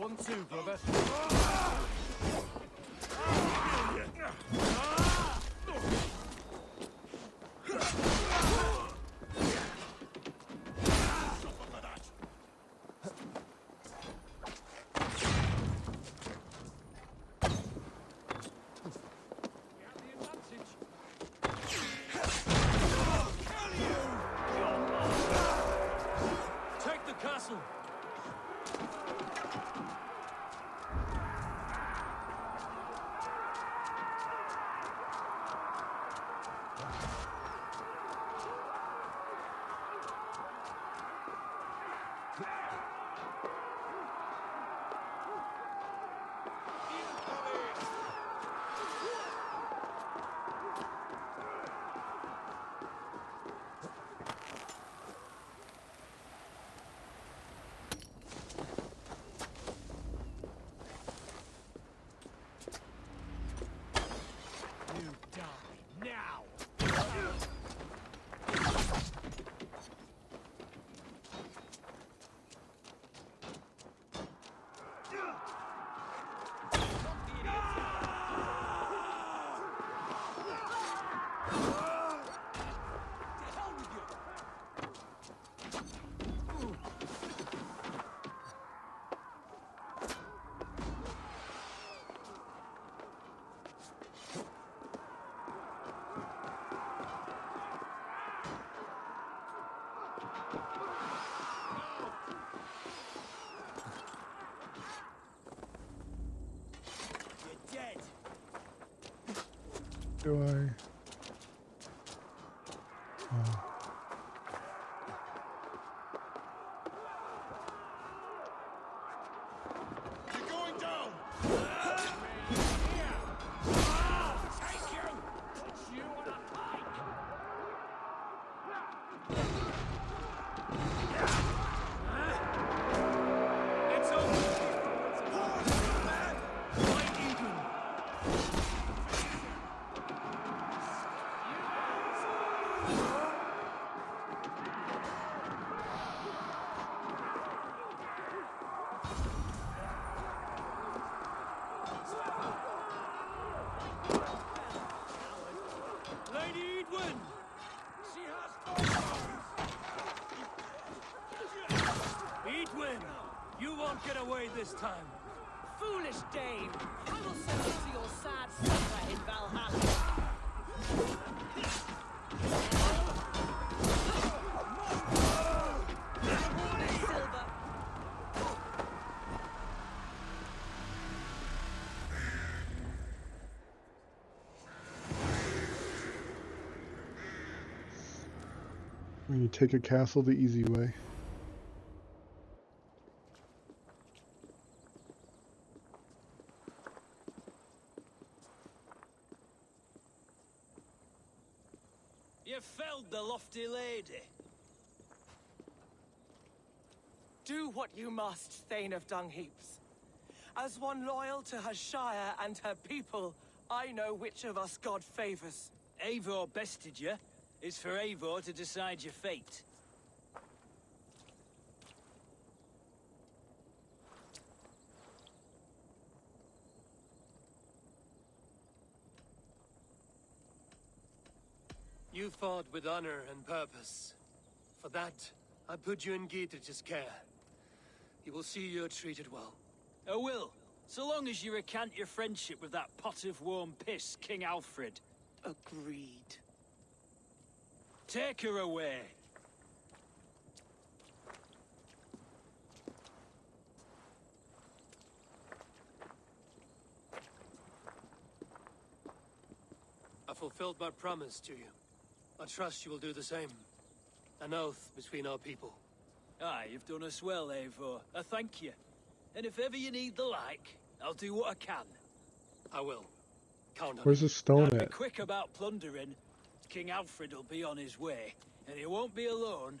One, two, brother. Take the castle. You die now. Do I? Oh. You're going down. Take you. Put you on a pike. It's over. Quite even. Lady Edwin! She has no Edwin! You won't get away this time. Foolish dame! I will send you to your sad supper in Valhalla. Silver. When you take a castle the easy way. You felled the lofty lady. Do what you must, Thane of Dungheaps. As one loyal to her shire and her people, I know which of us God favors. Eivor bested you. It's for Eivor to decide your fate. You fought with honor and purpose. For that, I put you in Geetrich's care. You will see you're treated well. I will, so long as you recant your friendship with that pot of warm piss, King Alfred. Agreed. Take her away. I fulfilled my promise to you. I trust you will do the same. An oath between our people. Aye, you've done us well, Eivor. I thank you. And if ever you need the like, I'll do what I can. I will. Count on Where's the stone Be at? quick about plundering. King Alfred will be on his way, and he won't be alone.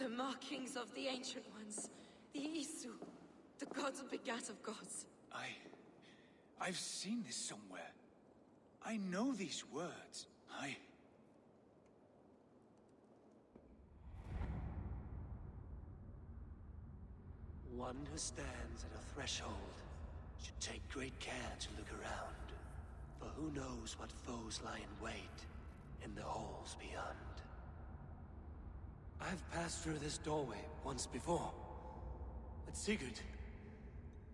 The markings of the Ancient Ones. The Isu. The gods begat of gods. I've seen this somewhere. I know these words. One who stands at a threshold should take great care to look around, for who knows what foes lie in wait in the halls beyond. I've passed through this doorway once before. At Sigurd.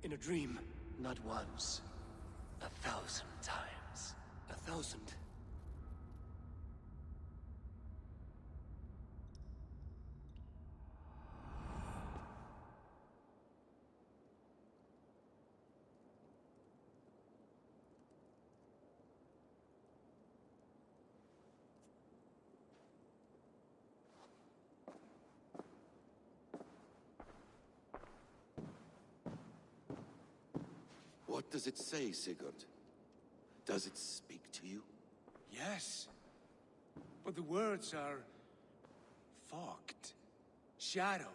In a dream. Not once. 1,000 times. 1,000. What does it say, Sigurd? Does it speak to you? Yes. But the words are fogged, shadowed.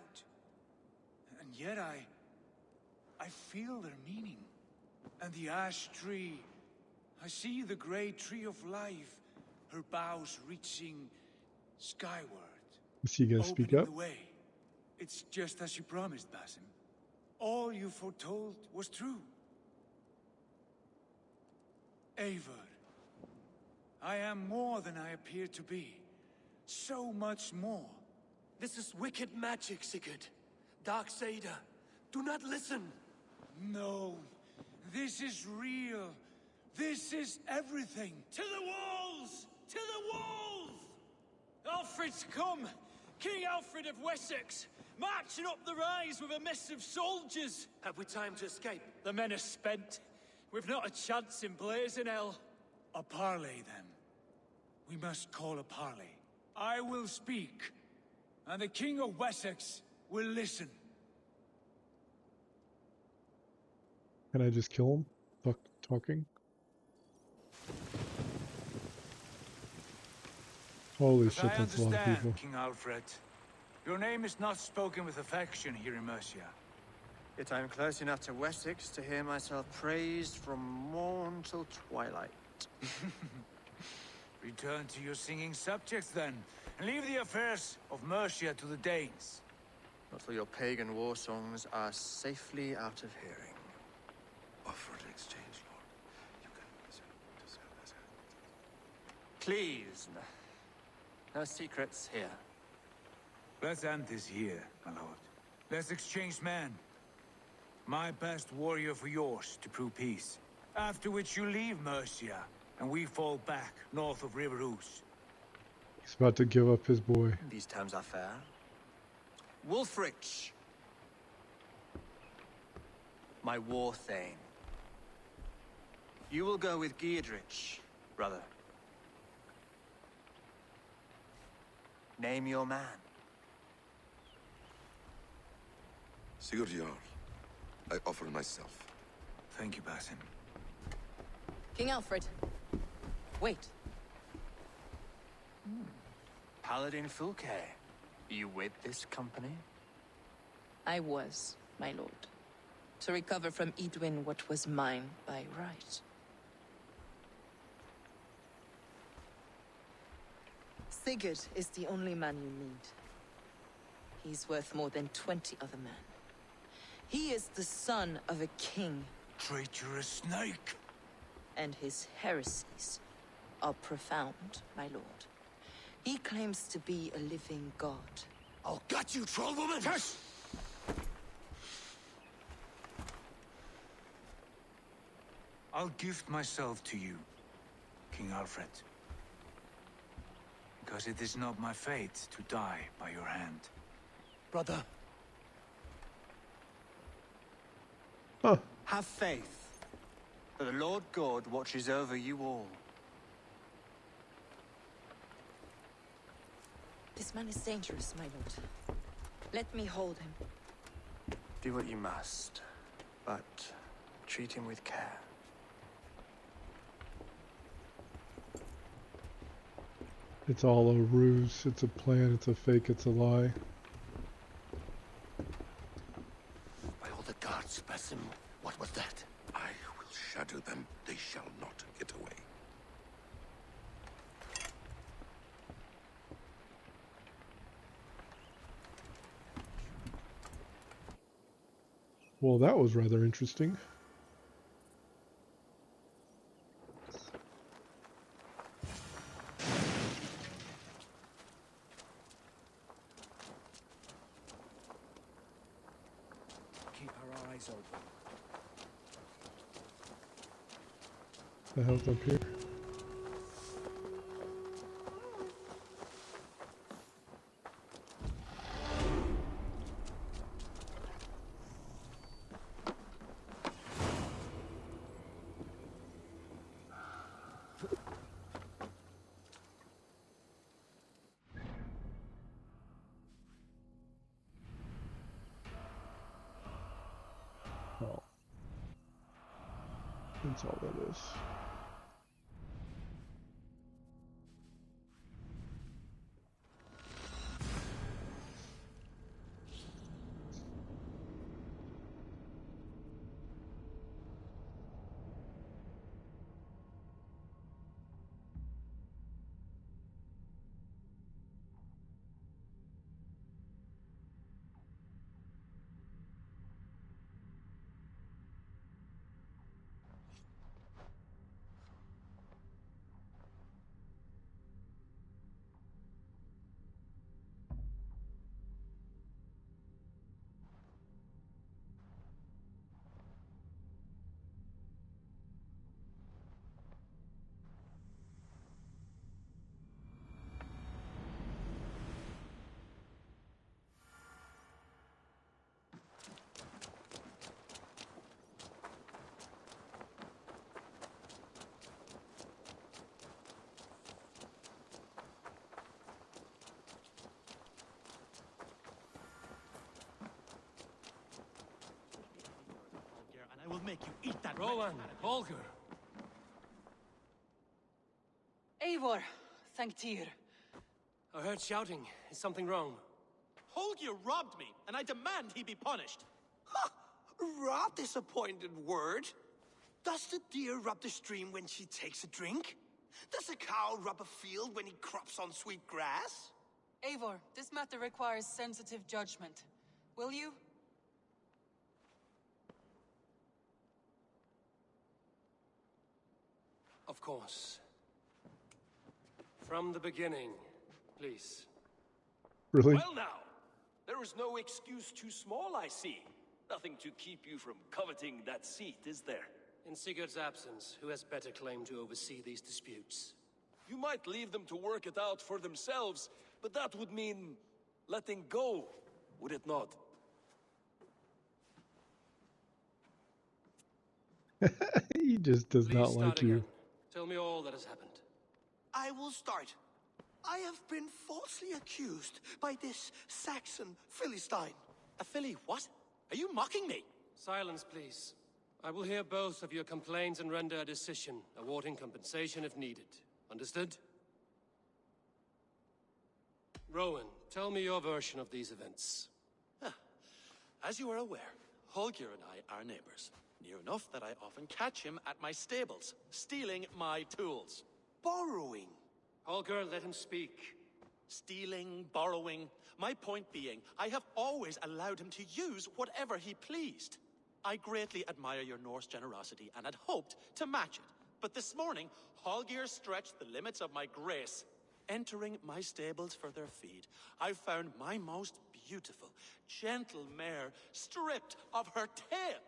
And yet I feel their meaning. And the ash tree, I see the great tree of life, her boughs reaching skyward. Is he gonna speak opening up? the way. It's just as you promised, Basim. All you foretold was true. Eivor, I am more than I appear to be. So much more. This is wicked magic, Sigurd. Darksader. Do not listen. No, this is real. This is everything. To the walls! To the walls! Alfred's come! King Alfred of Wessex! Marching up the rise with a mess of soldiers! Have we time to escape? The men are spent. We've not a chance in blazing hell. A parley, then. We must call a parley. I will speak, and the King of Wessex will listen. Can I just kill him? Fuck talking. Holy As shit, I that's a lot of understand, people. King Alfred, your name is not spoken with affection here in Mercia. Yet I am close enough to Wessex to hear myself praised from morn till twilight. Return to your singing subjects, then, and leave the affairs of Mercia to the Danes. Not till your pagan war songs are safely out of hearing. Offer to exchange, Lord. You can... Please, no secrets here. Let's end this here, my lord. Let's exchange men. My best warrior for yours to prove peace. After which you leave Mercia, and we fall back north of River Ouse. He's about to give up his boy. These terms are fair. Wulfrich, my war thane. You will go with Giedrich, brother. Name your man. Sigurd Jarl, I offer myself. Thank you, Basim. King Alfred. Wait. Paladin Fulke, you with this company? I was, my lord. To recover from Edwin what was mine by right. Sigurd is the only man you need. He's worth more than 20 other men. He is the son of a king, Traitorous snake! and his heresies are profound, my lord. He claims to be a living god. I'll gut you, troll woman! Tush! I'll gift myself to you, King Alfred. Because it is not my fate to die by your hand. Brother, Huh. Have faith, for the Lord God watches over you all. This man is dangerous, my lord. Let me hold him. Do what you must, but treat him with care. It's all a ruse. It's a plan. It's a fake. It's a lie. guards, Basim. What was that? I will shadow them. They shall not get away. Well, that was rather interesting. Keep our eyes open. The hell's up here? Oh. That's all that is. And I will make you eat that. Rowan, Holger. Eivor, thank Tyr. I heard shouting. Is something wrong? Holger robbed me, and I demand he be punished. Ha! Rot disappointed word. Does the deer rub the stream when she takes a drink? Does a cow rub a field when he crops on sweet grass? Eivor, this matter requires sensitive judgment. Will you? Of course. From the beginning, please. Really? Well now, there is no excuse too small, I see. Nothing to keep you from coveting that seat, is there? In Sigurd's absence, who has better claim to oversee these disputes? You might leave them to work it out for themselves, but that would mean letting go, would it not? He just does Please not start like you. again. Tell me all that has happened. I will start. I have been falsely accused by this Saxon Philistine. A filly what? Are you mocking me? Silence, please. I will hear both of your complaints and render a decision, awarding compensation if needed. Understood? Rowan, tell me your version of these events. As you are aware, Holger and I are neighbors. Near enough that I often catch him at my stables, stealing my tools. Borrowing. Holger, let him speak. Stealing, borrowing. My point being, I have always allowed him to use whatever he pleased. I greatly admire your Norse generosity and had hoped to match it. But this morning, Holger stretched the limits of my grace. Entering my stables for their feed, I found my most beautiful, gentle mare stripped of her tail.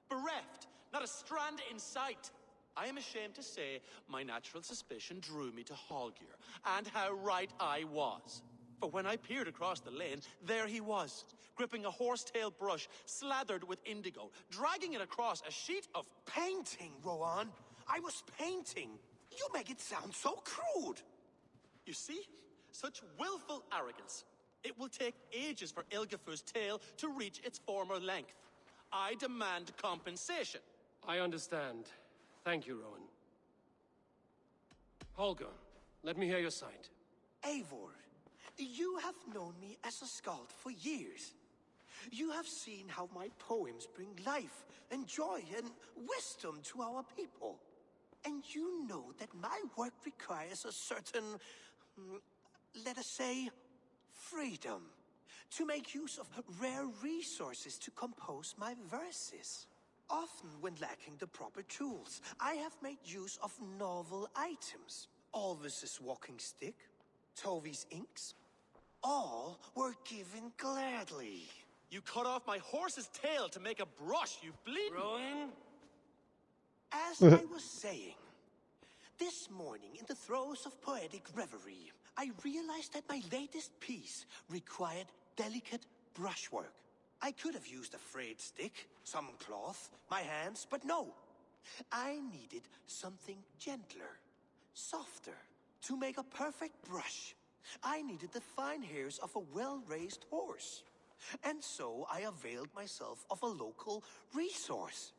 Bereft, not a strand in sight. I am ashamed to say my natural suspicion drew me to Holger, and how right I was. For when I peered across the lane, there he was, gripping a horsetail brush slathered with indigo, dragging it across a sheet of painting, Rowan. I was painting. You make it sound so crude. You see? Such willful arrogance. It will take ages for Ilgefu's tail to reach its former length. I demand compensation. I understand. Thank you, Rowan. Holger, let me hear your side. Eivor, you have known me as a skald for years. You have seen how my poems bring life and joy and wisdom to our people. And you know that my work requires a certain, let us say, freedom to make use of rare resources to compose my verses. Often when lacking the proper tools, I have made use of novel items. Alvis's walking stick, Tovi's inks, all were given gladly. You cut off my horse's tail to make a brush, you bleeding... Rowan? As I was saying, this morning in the throes of poetic reverie, I realized that my latest piece required delicate brushwork. I could have used a frayed stick, some cloth, my hands, but no. I needed something gentler, softer, to make a perfect brush. I needed the fine hairs of a well-raised horse. And so I availed myself of a local resource.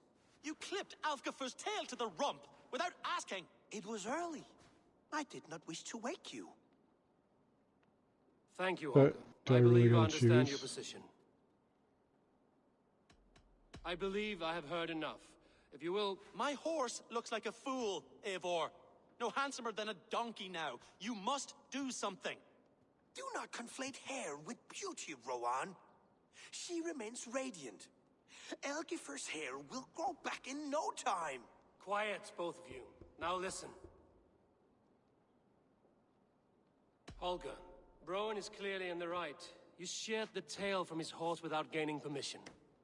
You clipped Alfgafur's tail to the rump without asking. It was early. I did not wish to wake you. Thank you, But Olga. do I I really believe I gotta understand choose? your position. I believe I have heard enough. If you will... My horse looks like a fool, Eivor. No handsomer than a donkey now. You must do something. Do not conflate hair with beauty, Rowan. She remains radiant. Elgifur's hair will grow back in no time. Quiet, both of you. Now listen. Olga, Rowan is clearly in the right. You sheared the tail from his horse without gaining permission.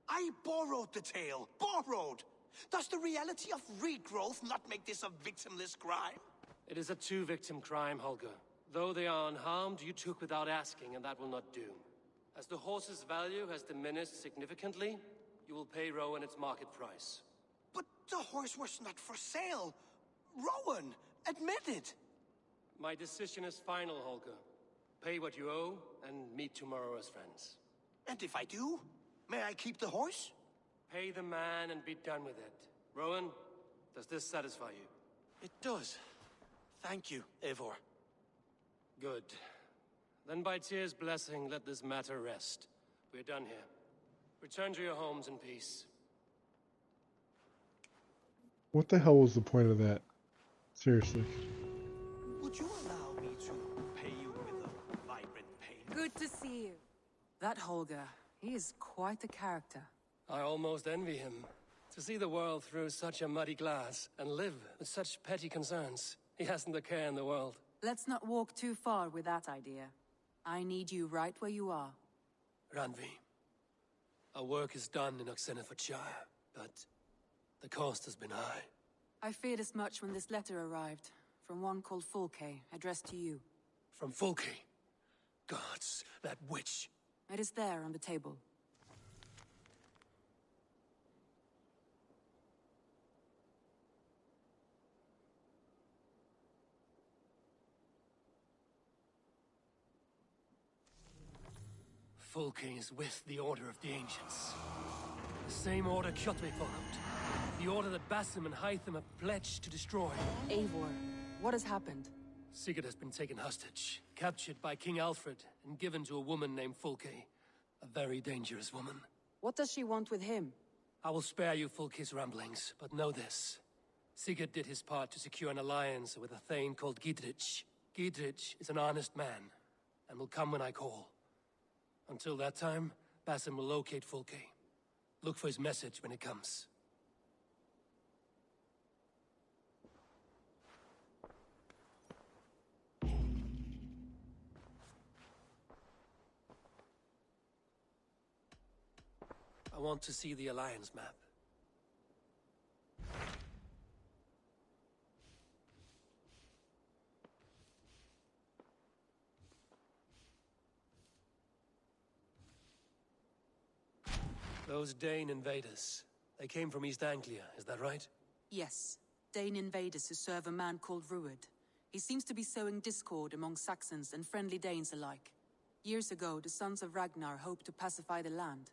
I borrowed the tail. Borrowed! Does the reality of regrowth not make this a victimless crime? It is a two-victim crime, Holger. Though they are unharmed, you took without asking, and that will not do. As the horse's value has diminished significantly, you will pay Rowan its market price. But the horse was not for sale. Rowan, admit it. My decision is final, Holger. Pay what you owe, and meet tomorrow as friends. And if I do, may I keep the horse? Pay the man and be done with it. Rowan, does this satisfy you? It does. Thank you, Eivor. Good. Then by Tyr's blessing, let this matter rest. We're done here. Return to your homes in peace. What the hell was the point of that? Seriously. Would you allow me to pay you with a vibrant paint? Good to see you. That Holger, he is quite a character. I almost envy him. To see the world through such a muddy glass and live with such petty concerns. He hasn't a care in the world. Let's not walk too far with that idea. I need you right where you are. Randvi, our work is done in Oxenfordshire, but the cost has been high. I feared as much when this letter arrived, from one called Fulke, addressed to you. From Fulke? Gods, that witch. It is there on the table. Fulke is with the Order of the Ancients. The same order Kjotve followed. The order that Basim and Hytham have pledged to destroy. Eivor, what has happened? Sigurd has been taken hostage, captured by King Alfred, and given to a woman named Fulke. A very dangerous woman. What does she want with him? I will spare you Fulke's ramblings, but know this. Sigurd did his part to secure an alliance with a thane called Gidrich. Gidrich is an honest man, and will come when I call. Until that time, Basim will locate Fulke. Look for his message when it comes. I want to see the Alliance map. Those Dane invaders, they came from East Anglia, is that right? Yes, Dane invaders who serve a man called Ruud. He seems to be sowing discord among Saxons and friendly Danes alike. Years ago, the sons of Ragnar hoped to pacify the land.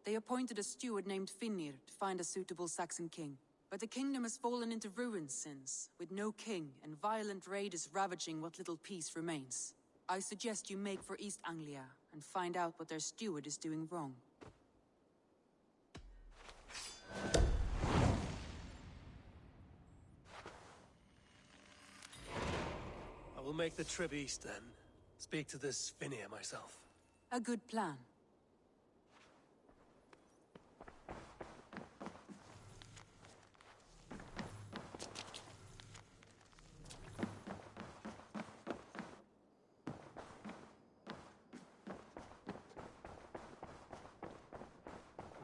They appointed a steward named Finnir to find a suitable Saxon king. But the kingdom has fallen into ruins since, with no king and violent raiders ravaging what little peace remains. I suggest you make for East Anglia and find out what their steward is doing wrong. make the trip east then. Speak to this Finir myself. A good plan.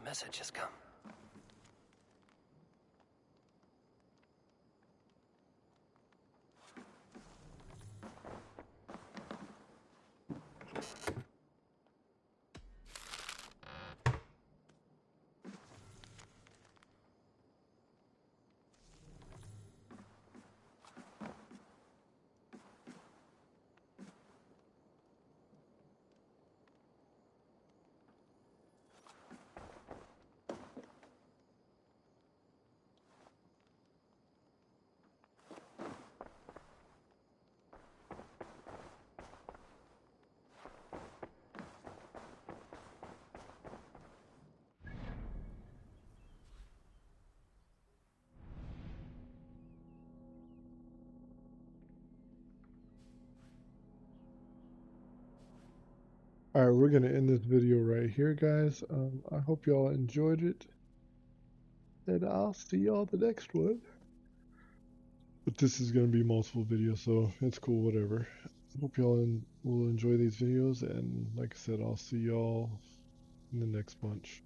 Message has come. Alright, we're going to end this video right here, guys. I hope y'all enjoyed it. And I'll see y'all the next one. But this is going to be multiple videos, so it's cool, whatever. Hope y'all will enjoy these videos. And like I said, I'll see y'all in the next bunch.